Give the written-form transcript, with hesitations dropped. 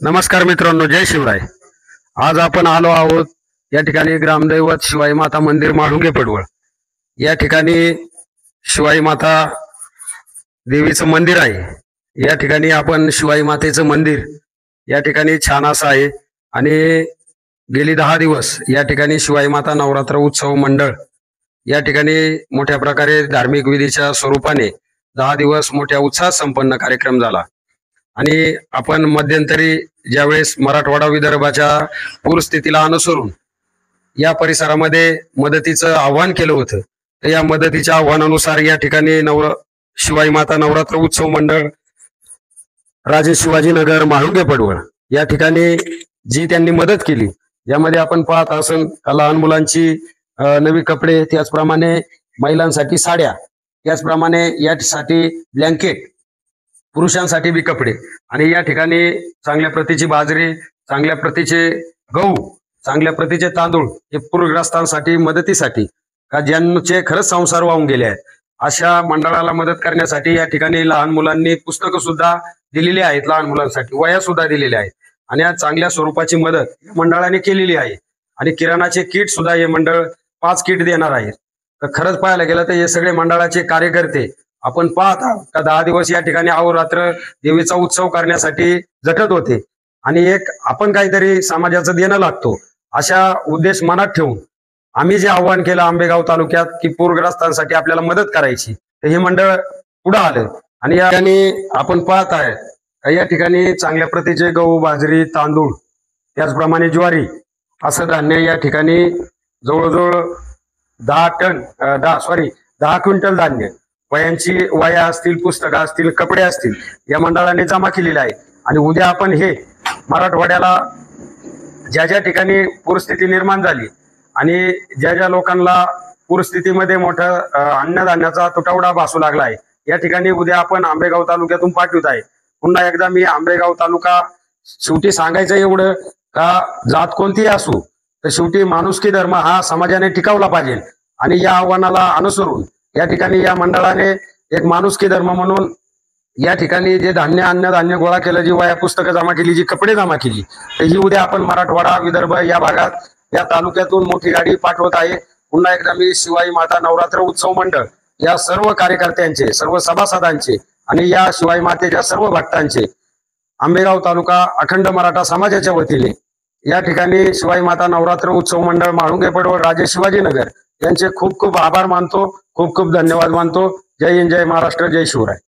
नमस्कार मित्रांनो, जय शिवराय. आज आपण आलो आहोत या ठिकाणी ग्रामदैवत शिवाई माता मंदिर माळुंगे पडवळ. या ठिकाणी शिवाई माता देवीचं मंदिर आहे. या ठिकाणी आपण शिवाई मातेचं मंदिर या ठिकाणी छान असं आहे आणि गेली 10 दिवस या ठिकाणी शिवाई माता नवरात्र उत्सव मंडळ या ठिकाणी मोठ्या प्रकारे धार्मिक विधीच्या स्वरूपाने 10 दिवस मोठ्या उत्साहात संपन्न कार्यक्रम झाला. आणि आपण मध्यंतरी ज्यावेळेस मराठवाडा विदर्भाच्या पूरस्थितीला अनुसरून या परिसरामध्ये मदतीचं आव्हान केलं होतं, तर या मदतीच्या आव्हानानुसार या ठिकाणी शिवाई माता नवरात्र उत्सव मंडळ राजे शिवाजीनगर माळुंगे पडवळ या ठिकाणी जी त्यांनी मदत केली, यामध्ये आपण पाहत असून लहान मुलांची नवी कपडे, त्याचप्रमाणे महिलांसाठी साड्या, त्याचप्रमाणे यासाठी ब्लँकेट, पुरुषांसाठी बी कपडे आणि या ठिकाणी चांगल्या प्रतीची बाजरी, चांगल्या प्रतीचे गहू, चांगल्या प्रतीचे तांदूळ हे पूरग्रस्तांसाठी मदतीसाठी का ज्यांचे खरंच संसार वाहून गेले आहेत अशा मंडळाला मदत करण्यासाठी या ठिकाणी लहान मुलांनी पुस्तकं सुद्धा दिलेली आहेत. लहान मुलांसाठी वह्या सुद्धा दिलेल्या आहेत आणि या चांगल्या स्वरूपाची मदत मंडळाने केलेली आहे. आणि किराणाचे किट सुद्धा हे मंडळ 5 किट देणार आहेत. तर खरंच पाहायला गेलं तर हे सगळे मंडळाचे कार्यकर्ते आपण पाहत आहोत का 10 दिवस या ठिकाणी अहोरात्र देवीचा उत्सव करण्यासाठी झटत होते आणि एक आपण काहीतरी समाजाचं देणं लागतो अशा उद्देश मनात ठेवून आम्ही जे आव्हान केलं आंबेगाव तालुक्यात की पूरग्रस्तांसाठी आपल्याला मदत करायची, तर हे मंडळ पुढे आलं आणि या ठिकाणी आपण पाहत आहे या ठिकाणी चांगल्या प्रतीचे गहू, बाजरी, तांदूळ, त्याचप्रमाणे ज्वारी असं धान्य या ठिकाणी जवळजवळ 10 क्विंटल धान्य, वह्या असतील, पुस्तकं असतील, कपडे असतील या मंडळाने जमा केलेले आहे. आणि उद्या आपण हे मराठवाड्याला ज्या ज्या ठिकाणी पूरस्थिती निर्माण झाली आणि ज्या ज्या लोकांना पूरस्थितीमध्ये मोठा अन्नधान्याचा तुटवडा भासू लागला आहे, या ठिकाणी उद्या आपण आंबेगाव तालुक्यातून पाठवत आहे. पुन्हा एकदा मी आंबेगाव तालुका शेवटी सांगायचं एवढं का जात कोणतीही असू तर शेवटी माणुसकी धर्म हा समाजाने टिकवला पाहिजे आणि या आव्हानाला अनुसरून या ठिकाणी या मंडळाने एक माणुसकी धर्म म्हणून या ठिकाणी जे अन्नधान्य गोळा केलं, जी वह्या पुस्तकं जमा केली, जी कपडे जमा केली, तर ही उद्या आपण मराठवाडा विदर्भ या भागात या तालुक्यातून मोठी गाडी पाठवत आहे. पुन्हा एकदा मी शिवाई माता नवरात्र उत्सव मंडळ या सर्व कार्यकर्त्यांचे, सर्व सभासदांचे आणि या शिवाई मातेच्या सर्व भक्तांचे आंबेगाव तालुका अखंड मराठा समाजाच्या वतीने या ठिकाणी शिवाई माता नवरात्र उत्सव मंडळ माळुंगे पडवळ राजे शिवाजीनगर यांचे खूप खूप आभार मानतो, खूप खूप धन्यवाद मानतो. जय हिंद, जय महाराष्ट्र, जय शिवराय.